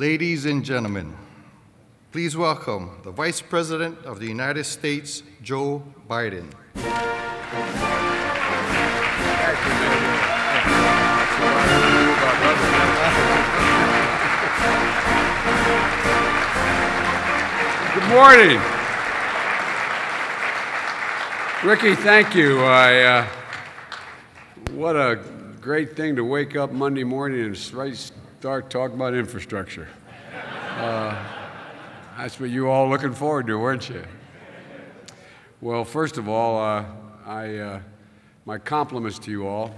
Ladies and gentlemen, please welcome the Vice President of the United States, Joe Biden. Good morning. Ricky, thank you. What a great thing to wake up Monday morning and start talking about infrastructure. That's what you all looking forward to, weren't you? Well, first of all, my compliments to you all.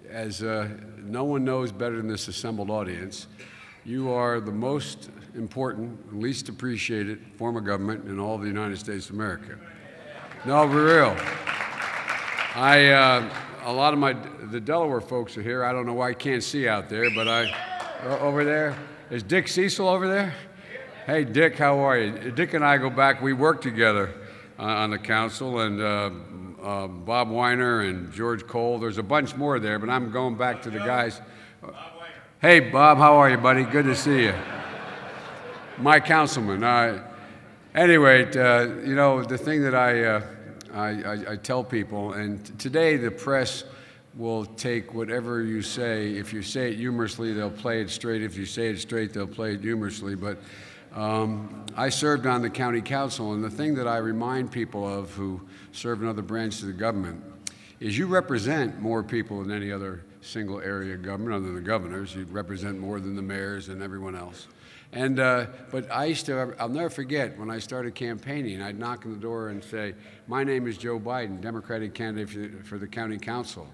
As no one knows better than this assembled audience, you are the most important, least appreciated form of government in all of the United States of America. No, for real. A lot of the Delaware folks are here. I don't know why I can't see out there, but over there. Is Dick Cecil over there? Hey, Dick, how are you? Dick and I go back. We work together on the council, and Bob Weiner and George Cole. There's a bunch more there, but I'm going back to the guys. Hey, Bob, how are you, buddy? Good to see you. My councilman. Anyway, you know, the thing that I tell people, and today the press will take whatever you say. If you say it humorously, they'll play it straight. If you say it straight, they'll play it humorously. But I served on the county council, and the thing that I remind people of who serve in other branches of the government is you represent more people than any other single area of government other than the governors. You represent more than the mayors and everyone else. And but I'll never forget when I started campaigning, I'd knock on the door and say, "My name is Joe Biden, Democratic candidate for the county council."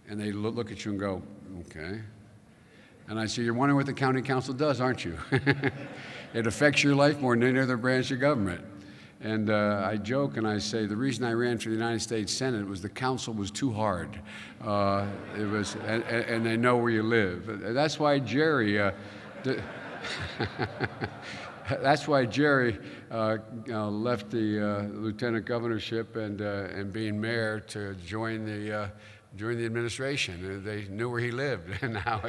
And they look at you and go, "Okay." And I say, "You're wondering what the county council does, aren't you?" It affects your life more than any other branch of government. And I joke and I say, the reason I ran for the United States Senate was the council was too hard. And they know where you live. That's why Jerry, left the lieutenant governorship and being mayor to join the administration. They knew where he lived, and now.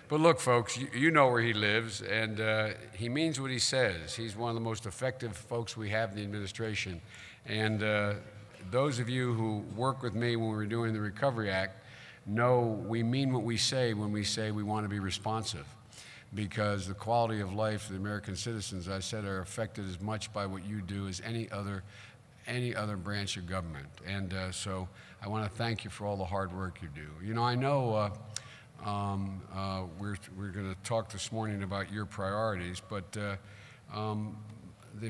But look, folks, you know where he lives, and he means what he says. He's one of the most effective folks we have in the administration. And those of you who work with me when we're doing the Recovery Act know we mean what we say when we say we want to be responsive, because the quality of life of the American citizens, I said, are affected as much by what you do as any other branch of government. And so I want to thank you for all the hard work you do. You know, I know we're going to talk this morning about your priorities, but the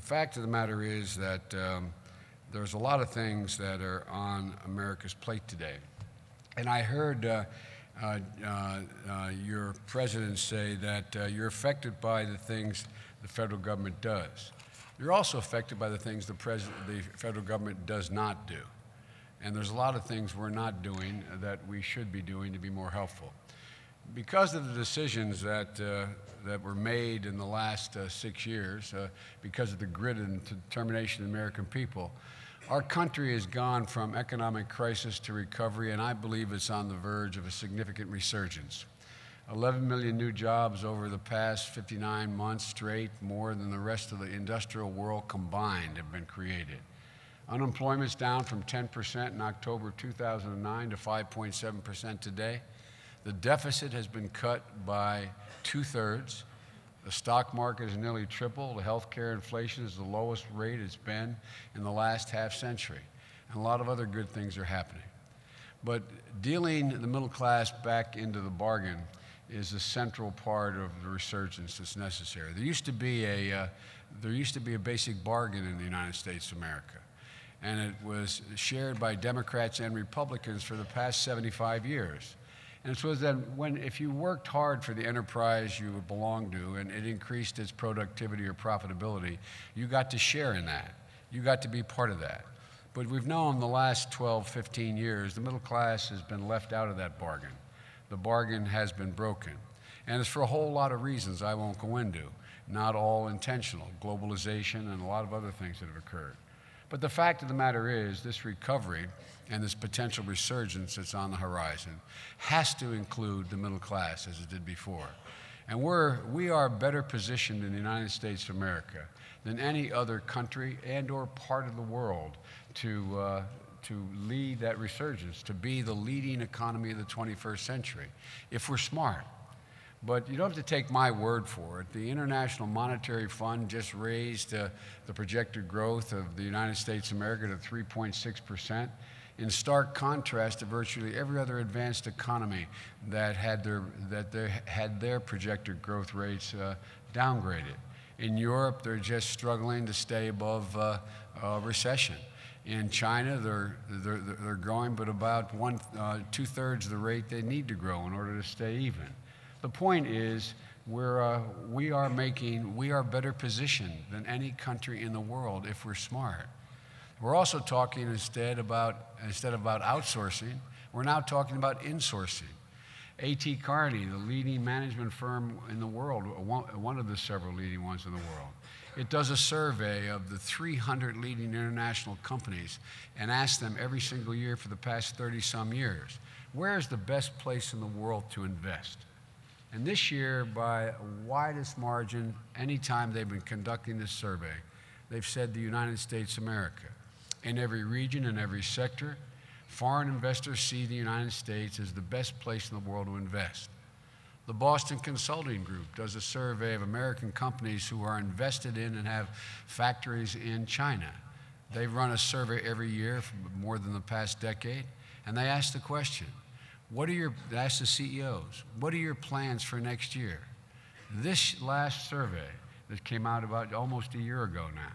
fact of the matter is that there's a lot of things that are on America's plate today. And I heard your president say that you're affected by the things the federal government does. You're also affected by the things the federal government does not do. And there's a lot of things we're not doing that we should be doing to be more helpful. Because of the decisions that were made in the last 6 years, because of the grit and determination of the American people, our country has gone from economic crisis to recovery, and I believe it's on the verge of a significant resurgence. 11 million new jobs over the past 59 months straight, more than the rest of the industrial world combined, have been created. Unemployment's down from 10% in October 2009 to 5.7% today. The deficit has been cut by 2/3. The stock market has nearly tripled. The healthcare inflation is the lowest rate it's been in the last half century. And a lot of other good things are happening. But dealing the middle class back into the bargain is a central part of the resurgence that's necessary. There used to be a basic bargain in the United States of America. And it was shared by Democrats and Republicans for the past 75 years. And it was that if you worked hard for the enterprise you belonged to and it increased its productivity or profitability, you got to share in that. You got to be part of that. But we've known the last 12, 15 years, the middle class has been left out of that bargain. The bargain has been broken. And it's for a whole lot of reasons I won't go into. Not all intentional, globalization and a lot of other things that have occurred. But the fact of the matter is, this recovery and this potential resurgence that's on the horizon has to include the middle class as it did before. And we are better positioned in the United States of America than any other country and or part of the world to lead that resurgence, to be the leading economy of the 21st century, if we're smart. But you don't have to take my word for it. The International Monetary Fund just raised the projected growth of the United States of America to 3.6%, in stark contrast to virtually every other advanced economy that had their projected growth rates downgraded. In Europe, they're just struggling to stay above recession. In China, they're growing, but about two-thirds of the rate they need to grow in order to stay even. The point is, we are better positioned than any country in the world if we're smart. We're also talking instead about outsourcing, we're now talking about insourcing. A.T. Kearney, the leading management firm in the world, one of the several leading ones in the world, it does a survey of the 300 leading international companies and asks them every single year for the past 30-some years, where is the best place in the world to invest? And this year, by widest margin, anytime they've been conducting this survey, they've said the United States of America. In every region, in every sector, foreign investors see the United States as the best place in the world to invest. The Boston Consulting Group does a survey of American companies who are invested in and have factories in China. They've run a survey every year for more than the past decade, and they ask the question, they ask the CEOs, what are your plans for next year? This last survey that came out about almost a year ago now,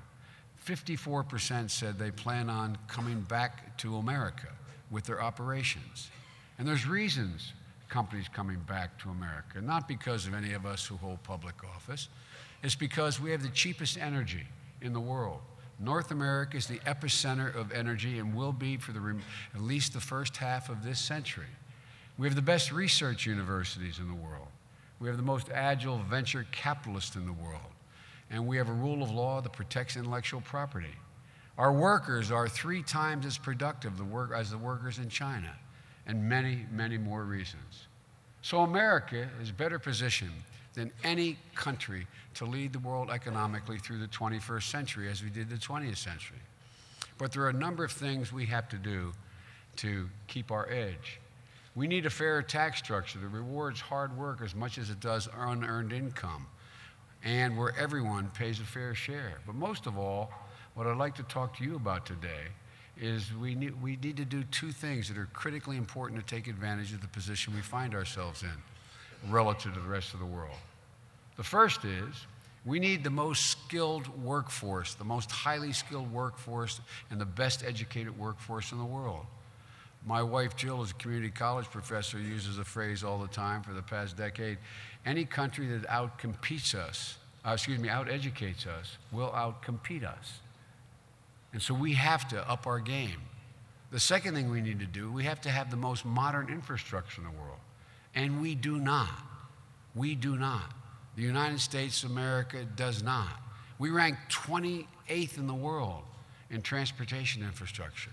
54% said they plan on coming back to America with their operations. And there's reasons companies coming back to America, not because of any of us who hold public office. It's because we have the cheapest energy in the world. North America is the epicenter of energy and will be for at least the first half of this century. We have the best research universities in the world. We have the most agile venture capitalists in the world. And we have a rule of law that protects intellectual property. Our workers are 3 times as productive as the workers in China, and many, many more reasons. So America is better positioned than any country to lead the world economically through the 21st century as we did the 20th century. But there are a number of things we have to do to keep our edge. We need a fairer tax structure that rewards hard work as much as it does unearned income, and where everyone pays a fair share. But most of all, what I'd like to talk to you about today is we need to do 2 things that are critically important to take advantage of the position we find ourselves in relative to the rest of the world. The first is we need the most skilled workforce, the most highly skilled workforce, and the best educated workforce in the world. My wife, Jill, is a community college professor, uses a phrase all the time for the past decade. Any country that out-educates us will out-compete us. And so we have to up our game. The second thing we need to do, we have to have the most modern infrastructure in the world. And we do not. We do not. The United States of America does not. We rank 28th in the world in transportation infrastructure.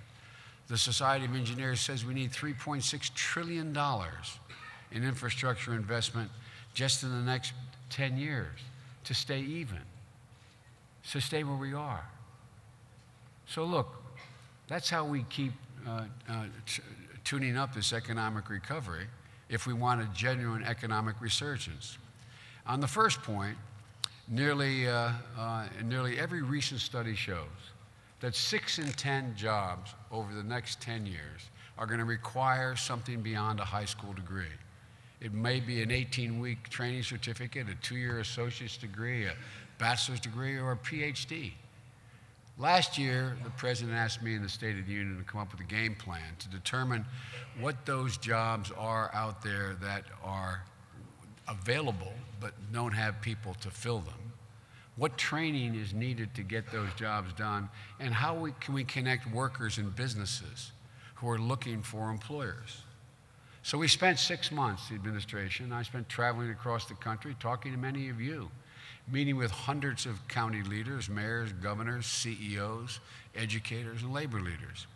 The Society of Engineers says we need $3.6 trillion in infrastructure investment just in the next 10 years to stay even, to stay where we are. So look, that's how we keep tuning up this economic recovery if we want a genuine economic resurgence. On the first point, nearly every recent study shows that 6 in 10 jobs over the next 10 years are going to require something beyond a high school degree. It may be an 18-week training certificate, a 2-year associate's degree, a bachelor's degree, or a PhD. Last year, the president asked me in the State of the Union to come up with a game plan to determine what those jobs are out there that are available but don't have people to fill them, what training is needed to get those jobs done, and how can we connect workers and businesses who are looking for employers. So we spent 6 months, the administration. I spent traveling across the country, talking to many of you, meeting with hundreds of county leaders, mayors, governors, CEOs, educators, and labor leaders.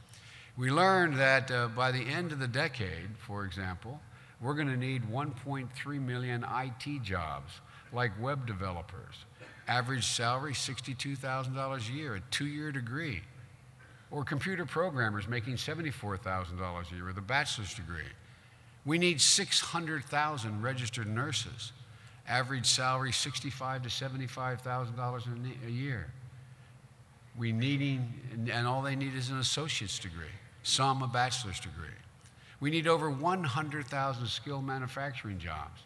We learned that by the end of the decade, for example, we're going to need 1.3 million IT jobs, like web developers. Average salary, $62,000 a year, a 2-year degree. Or computer programmers making $74,000 a year with a bachelor's degree. We need 600,000 registered nurses. Average salary, $65,000 to $75,000 a year. And all they need is an associate's degree, some a bachelor's degree. We need over 100,000 skilled manufacturing jobs.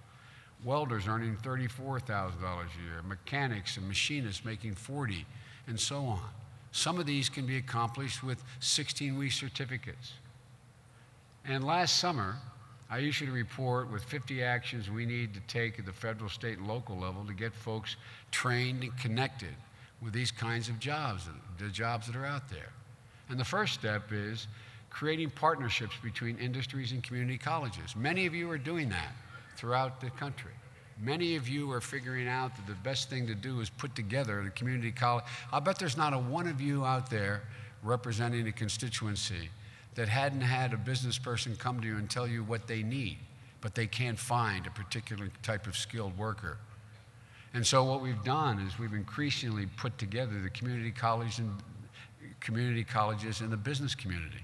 Welders earning $34,000 a year, mechanics and machinists making $40,000, and so on. Some of these can be accomplished with 16-week certificates. And last summer, I issued a report with 50 actions we need to take at the federal, state, and local level to get folks trained and connected with these kinds of jobs, the jobs that are out there. And the first step is creating partnerships between industries and community colleges. Many of you are doing that throughout the country. Many of you are figuring out that the best thing to do is put together a community college. I'll bet there's not a one of you out there representing a constituency that hadn't had a business person come to you and tell you what they need, but they can't find a particular type of skilled worker. And so what we've done is we've increasingly put together the community colleges and the business community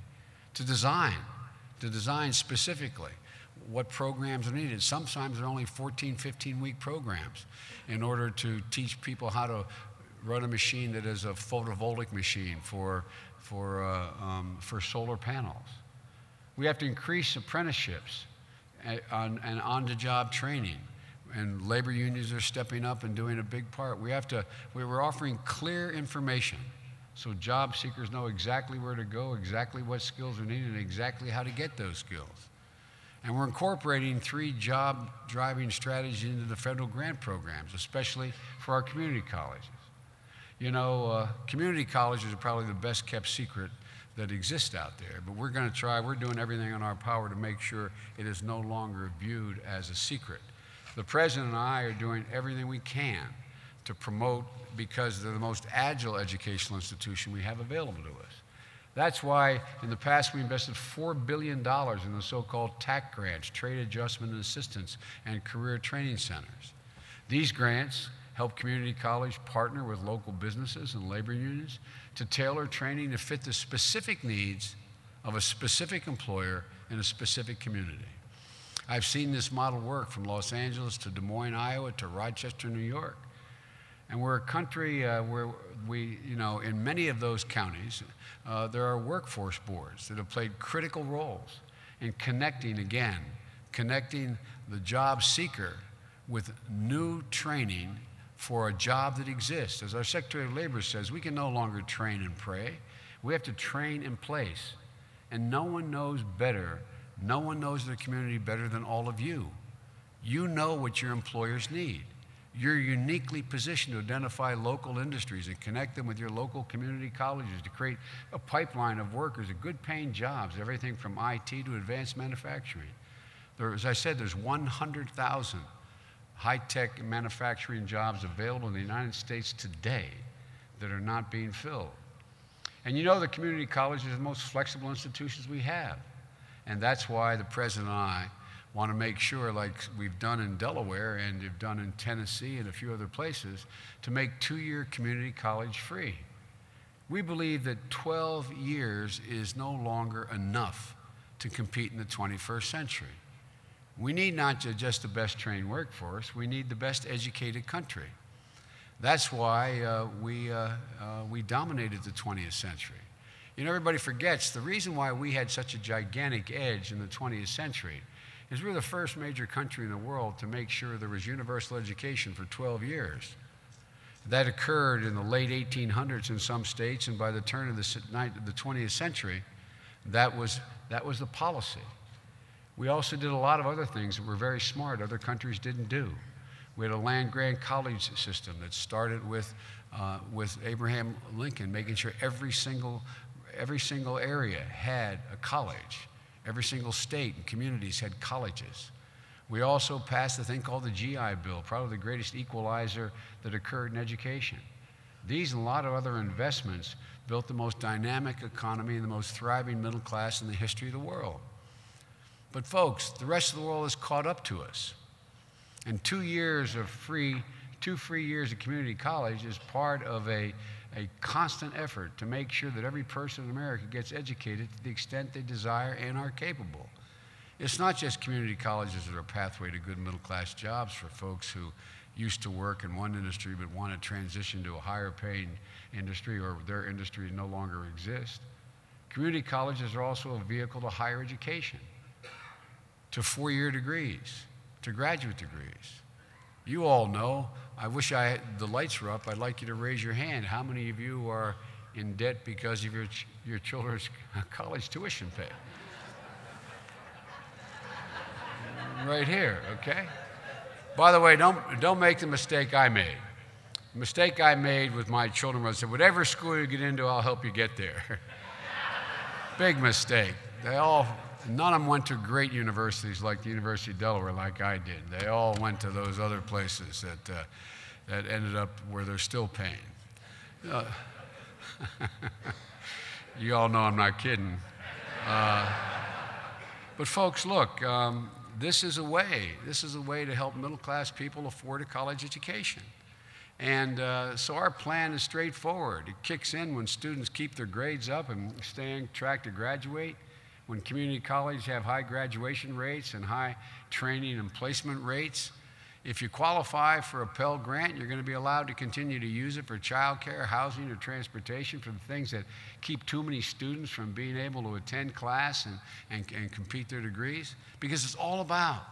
to design specifically what programs are needed. Sometimes they're only 14, 15-week programs in order to teach people how to run a machine that is a photovoltaic machine for solar panels. We have to increase apprenticeships and on-the-job training, and labor unions are stepping up and doing a big part. We're offering clear information so job seekers know exactly where to go, exactly what skills are needed, and exactly how to get those skills. And we're incorporating 3 job-driving strategies into the federal grant programs, especially for our community colleges. You know, community colleges are probably the best kept secret that exists out there, but we're going to try, we're doing everything in our power to make sure it is no longer viewed as a secret. The President and I are doing everything we can to promote, because they're the most agile educational institution we have available to us. That's why in the past we invested $4 billion in the so-called TAC grants, Trade Adjustment and Assistance, and Career Training Centers. These grants help community college partner with local businesses and labor unions to tailor training to fit the specific needs of a specific employer in a specific community. I've seen this model work from Los Angeles to Des Moines, Iowa, to Rochester, New York. And we're a country where we, in many of those counties, there are workforce boards that have played critical roles in connecting the job seeker with new training for a job that exists. As our Secretary of Labor says, we can no longer train and pray. We have to train in place. And no one knows the community better than all of you. You know what your employers need. You're uniquely positioned to identify local industries and connect them with your local community colleges to create a pipeline of workers at good paying jobs, everything from IT to advanced manufacturing. As I said, there's 100,000 high-tech manufacturing jobs available in the United States today that are not being filled. And the community colleges are the most flexible institutions we have. And that's why the President and I want to make sure, like we've done in Delaware and we've done in Tennessee and a few other places, to make 2-year community college free. We believe that 12 years is no longer enough to compete in the 21st century. We need not just the best trained workforce, we need the best educated country. That's why we dominated the 20th century. Everybody forgets the reason why we had such a gigantic edge in the 20th century is we're the first major country in the world to make sure there was universal education for 12 years. That occurred in the late 1800s in some states, and by the turn of the 20th century, that was the policy. We also did a lot of other things that were very smart other countries didn't do. We had a land-grant college system that started with Abraham Lincoln, making sure every single area had a college. Every single state and communities had colleges. We also passed a thing called the GI Bill, probably the greatest equalizer that occurred in education. These and a lot of other investments built the most dynamic economy and the most thriving middle class in the history of the world. But folks, the rest of the world has caught up to us. And 2 years of two free years of community college is part of a constant effort to make sure that every person in America gets educated to the extent they desire and are capable. It's not just community colleges that are a pathway to good middle-class jobs for folks who used to work in one industry but want to transition to a higher-paying industry, or their industry no longer exists. Community colleges are also a vehicle to higher education, to 4-year degrees, to graduate degrees. You all know, I wish the lights were up. I'd like you to raise your hand. How many of you are in debt because of your children's college tuition pay? Right here, okay? By the way, don't make the mistake I made. The mistake I made with my children was I said, whatever school you get into, I'll help you get there. Big mistake. None of them went to great universities like the University of Delaware like I did. They all went to those other places that ended up where they're still paying. You all know I'm not kidding. But folks, look, this is a way to help middle-class people afford a college education. And so our plan is straightforward. It kicks in when students keep their grades up and stay on track to graduate, when community colleges have high graduation rates and high training and placement rates. If you qualify for a Pell Grant, you're going to be allowed to continue to use it for childcare, housing, or transportation, for the things that keep too many students from being able to attend class and complete their degrees. Because it's all about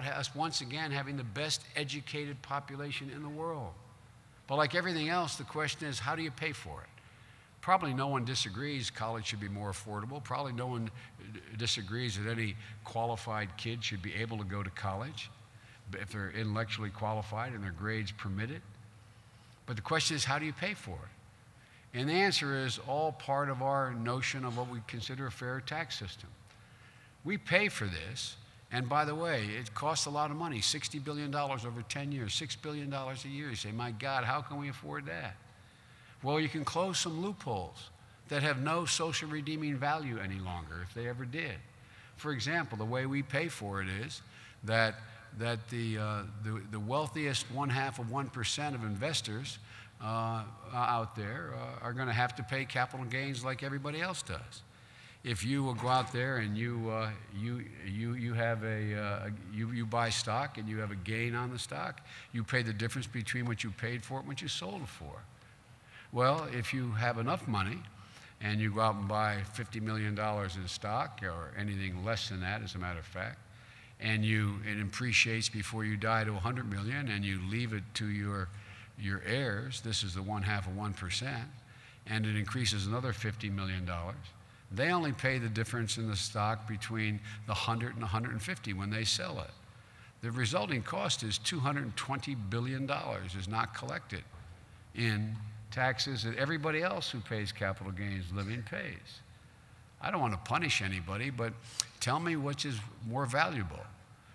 us, once again, having the best educated population in the world. But like everything else, the question is, how do you pay for it? Probably no one disagrees college should be more affordable. Probably no one disagrees that any qualified kid should be able to go to college if they're intellectually qualified and their grades permit it. But the question is, how do you pay for it? And the answer is all part of our notion of what we consider a fair tax system. We pay for this, and by the way, it costs a lot of money, $60 billion over 10 years, $6 billion a year. You say, my God, how can we afford that? Well, you can close some loopholes that have no social redeeming value any longer, if they ever did. For example, the way we pay for it is that the wealthiest 0.5% of investors out there are going to have to pay capital gains like everybody else does. If you will go out there and you buy stock and you have a gain on the stock, you pay the difference between what you paid for it and what you sold it for. Well, if you have enough money and you go out and buy $50 million in stock, or anything less than that, as a matter of fact, and it appreciates before you die to 100 million, and you leave it to your heirs, this is the 0.5%, and it increases another $50 million, they only pay the difference in the stock between the 100 and 150 when they sell it. The resulting cost is $220 billion is not collected in taxes that everybody else who pays capital gains living pays. I don't want to punish anybody, but tell me which is more valuable: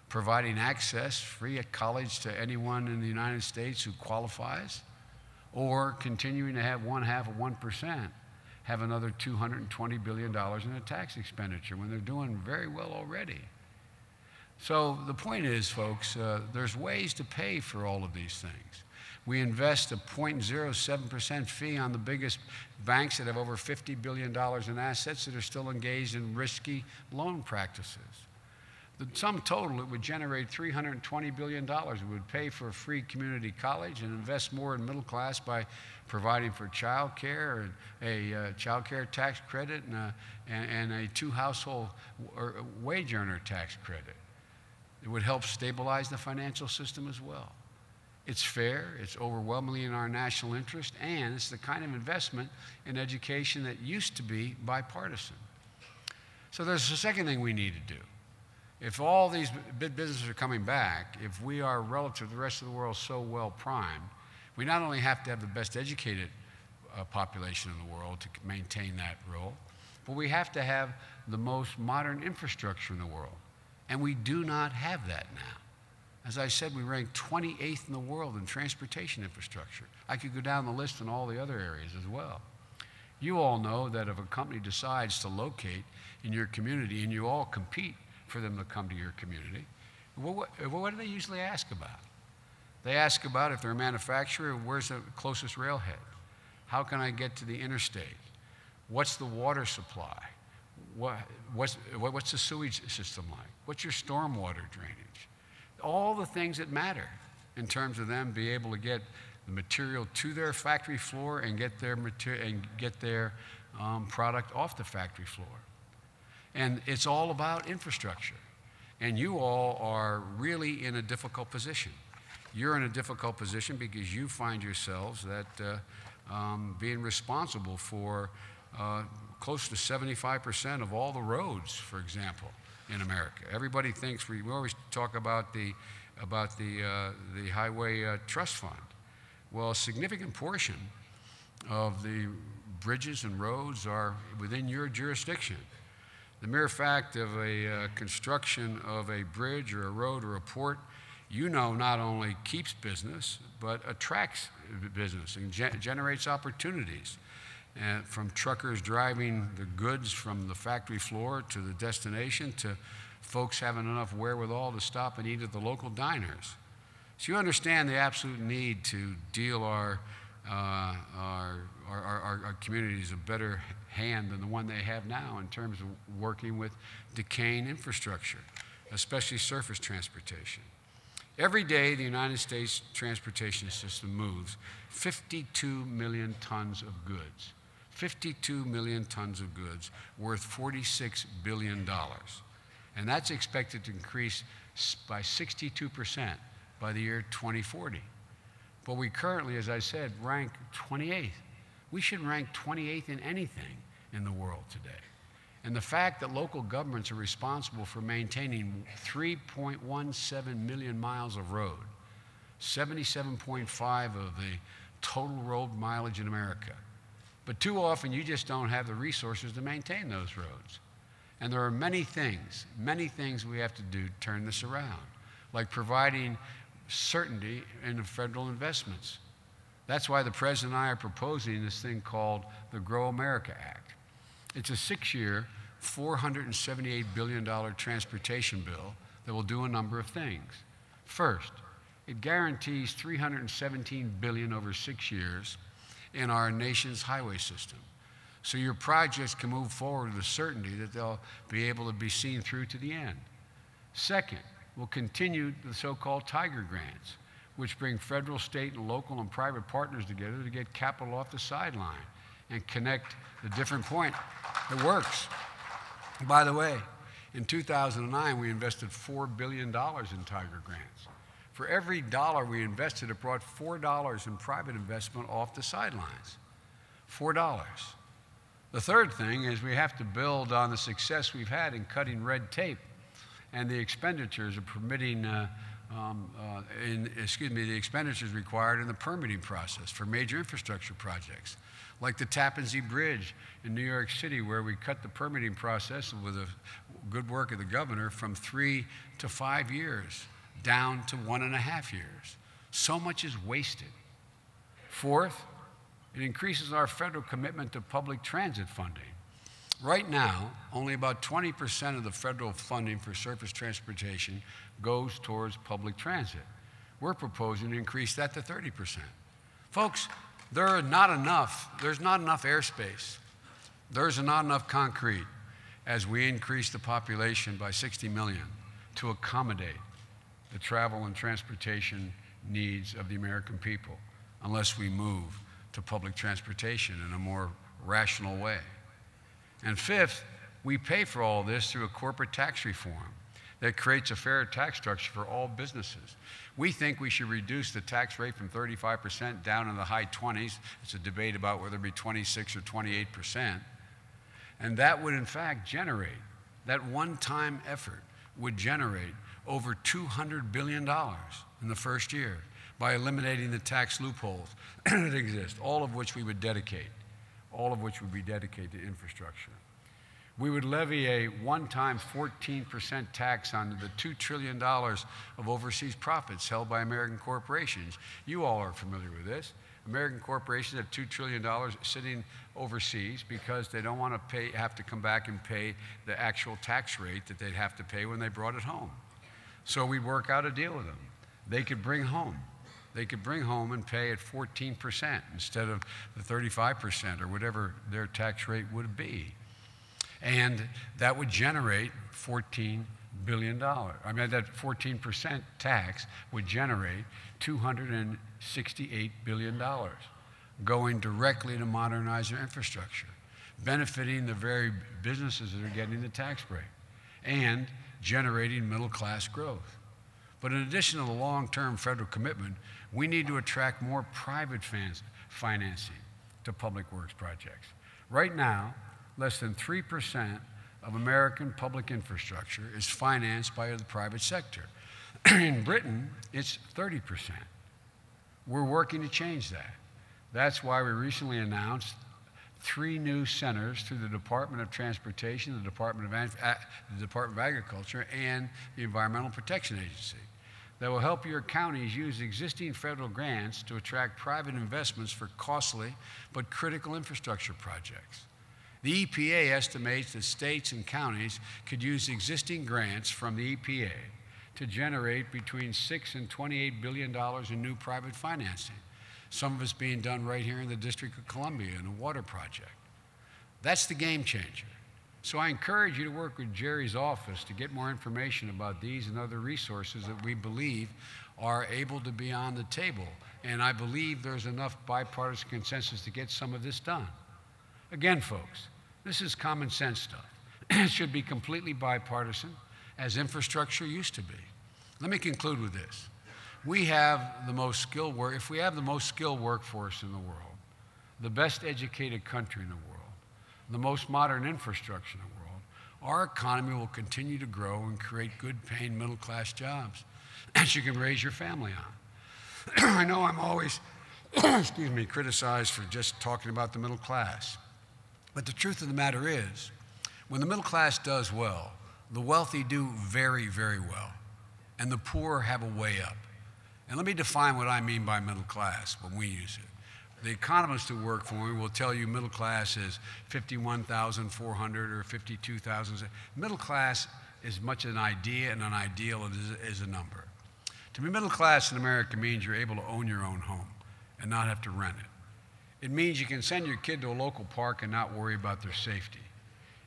providing access free at college to anyone in the United States who qualifies, or continuing to have 0.5% have another $220 billion in a tax expenditure when they're doing very well already. So the point is, folks, there's ways to pay for all of these things. We invest a 0.07% fee on the biggest banks that have over $50 billion in assets that are still engaged in risky loan practices. The sum total, it would generate $320 billion. It would pay for a free community college and invest more in middle class by providing for child care, and a child care tax credit, and a two-household wage earner tax credit. It would help stabilize the financial system as well. It's fair, it's overwhelmingly in our national interest, and it's the kind of investment in education that used to be bipartisan. So there's a second thing we need to do. If all these big businesses are coming back, if we are relative to the rest of the world so well primed, we not only have to have the best educated population in the world to maintain that role, but we have to have the most modern infrastructure in the world. And we do not have that now. As I said, we rank 28th in the world in transportation infrastructure. I could go down the list in all the other areas as well. You all know that if a company decides to locate in your community and you all compete for them to come to your community, what do they usually ask about? They ask about, if they're a manufacturer, where's the closest railhead? How can I get to the interstate? What's the water supply? What's the sewage system like? What's your stormwater drainage? All the things that matter in terms of them being able to get the material to their factory floor and get their product off the factory floor. And it's all about infrastructure. And you all are really in a difficult position. You're in a difficult position because you find yourselves that being responsible for close to 75% of all the roads, for example, in America. Everybody thinks, we always talk about the Highway Trust Fund. Well, a significant portion of the bridges and roads are within your jurisdiction. The mere fact of a construction of a bridge or a road or a port, you know, not only keeps business, but attracts business and generates opportunities. And from truckers driving the goods from the factory floor to the destination, to folks having enough wherewithal to stop and eat at the local diners. So you understand the absolute need to deal our communities a better hand than the one they have now in terms of working with decaying infrastructure, especially surface transportation. Every day, the United States transportation system moves 52 million tons of goods. 52 million tons of goods worth $46 billion. And that's expected to increase by 62% by the year 2040. But we currently, as I said, rank 28th. We should rank 28th in anything in the world today. And the fact that local governments are responsible for maintaining 3.17 million miles of road, 77.5 of the total road mileage in America. But too often you just don't have the resources to maintain those roads. And there are many things we have to do to turn this around, like providing certainty in the federal investments. That's why the President and I are proposing this thing called the Grow America Act. It's a 6-year, $478 billion transportation bill that will do a number of things. First, it guarantees $317 billion over 6 years in our nation's highway system. So your projects can move forward with certainty that they'll be able to be seen through to the end. Second, we'll continue the so-called Tiger grants, which bring federal, state, and local and private partners together to get capital off the sideline and connect the different points. It works. By the way, in 2009, we invested $4 billion in Tiger grants. For every dollar we invested, it brought $4 in private investment off the sidelines. $4. The third thing is we have to build on the success we've had in cutting red tape and the expenditures of permitting, the expenditures required in the permitting process for major infrastructure projects, like the Tappan Zee Bridge in New York City, where we cut the permitting process with the good work of the governor from 3 to 5 years down to 1.5 years. So much is wasted. Fourth, it increases our federal commitment to public transit funding. Right now, only about 20% of the federal funding for surface transportation goes towards public transit. We're proposing to increase that to 30%. Folks, there's not enough airspace. There's not enough concrete as we increase the population by 60 million to accommodate the travel and transportation needs of the American people unless we move to public transportation in a more rational way. And fifth, we pay for all this through a corporate tax reform that creates a fair tax structure for all businesses. We think we should reduce the tax rate from 35% down in the high 20s. It's a debate about whether it be 26 or 28%. And that would in fact generate, that one-time effort would generate over $200 billion in the first year by eliminating the tax loopholes that exist, all of which we would dedicate, all of which would be dedicated to infrastructure. We would levy a one-time 14% tax on the $2 trillion of overseas profits held by American corporations. You all are familiar with this. American corporations have $2 trillion sitting overseas because they don't want to have to come back and pay the actual tax rate that they'd have to pay when they brought it home. So we'd work out a deal with them. They could bring home and pay at 14% instead of the 35% or whatever their tax rate would be. And that would generate $14 billion. I mean, that 14% tax would generate $268 billion going directly to modernize their infrastructure, benefiting the very businesses that are getting the tax break and generating middle-class growth. But in addition to the long-term federal commitment, we need to attract more private financing to public works projects. Right now, less than 3% of American public infrastructure is financed by the private sector. In Britain, it's 30%. We're working to change that. That's why we recently announced 3 new centers through the Department of Transportation, the Department of Agriculture, and the Environmental Protection Agency that will help your counties use existing federal grants to attract private investments for costly but critical infrastructure projects. The EPA estimates that states and counties could use existing grants from the EPA to generate between $6 and $28 billion in new private financing. Some of it's being done right here in the District of Columbia in a water project. That's the game changer. So I encourage you to work with Jerry's office to get more information about these and other resources that we believe are able to be on the table. And I believe there's enough bipartisan consensus to get some of this done. Again, folks, this is common sense stuff. It should be completely bipartisan, as infrastructure used to be. Let me conclude with this. We have the most skilled if we have the most skilled workforce in the world, the best educated country in the world, the most modern infrastructure in the world, our economy will continue to grow and create good paying middle class jobs that you can raise your family on. I know I'm always, criticized for just talking about the middle class. But the truth of the matter is, when the middle class does well, the wealthy do very, very well, and the poor have a way up. And let me define what I mean by middle class when we use it. The economists who work for me will tell you middle class is 51,400 or 52,000. Middle class is much an idea and an ideal as a number. To be middle class in America means you're able to own your own home and not have to rent it. It means you can send your kid to a local park and not worry about their safety.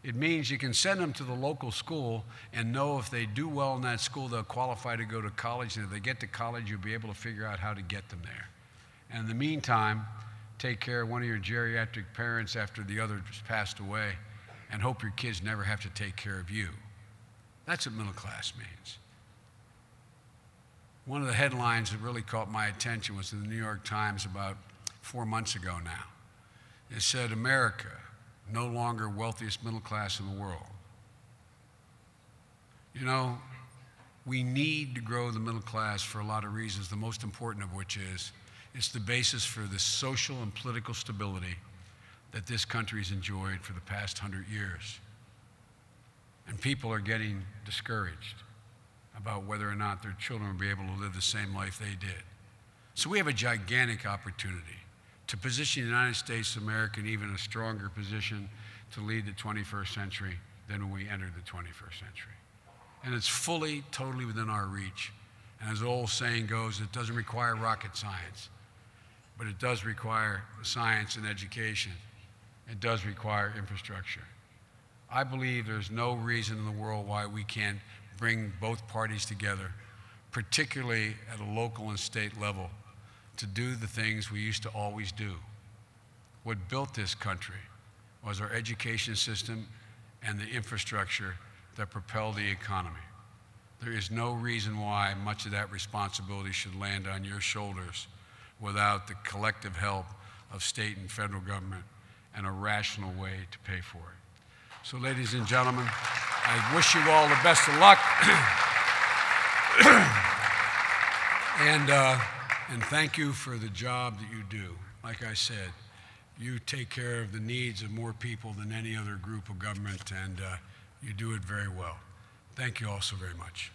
It means you can send them to the local school and know if they do well in that school, they'll qualify to go to college. And if they get to college, you'll be able to figure out how to get them there. And in the meantime, take care of one of your geriatric parents after the other has passed away and hope your kids never have to take care of you. That's what middle class means. One of the headlines that really caught my attention was in the New York Times about 4 months ago now. It said, America, no longer wealthiest middle class in the world. You know, we need to grow the middle class for a lot of reasons, the most important of which is it's the basis for the social and political stability that this country has enjoyed for the past 100 years. And people are getting discouraged about whether or not their children will be able to live the same life they did. So we have a gigantic opportunity to position the United States of America in even a stronger position to lead the 21st century than when we entered the 21st century. And it's fully, totally within our reach. And as the old saying goes, it doesn't require rocket science, but it does require science and education. It does require infrastructure. I believe there's no reason in the world why we can't bring both parties together, particularly at a local and state level, to do the things we used to always do. What built this country was our education system and the infrastructure that propelled the economy. There is no reason why much of that responsibility should land on your shoulders without the collective help of state and federal government and a rational way to pay for it. So, ladies and gentlemen, I wish you all the best of luck. And thank you for the job that you do. Like I said, You take care of the needs of more people than any other group of government, and you do it very well. Thank you all so very much.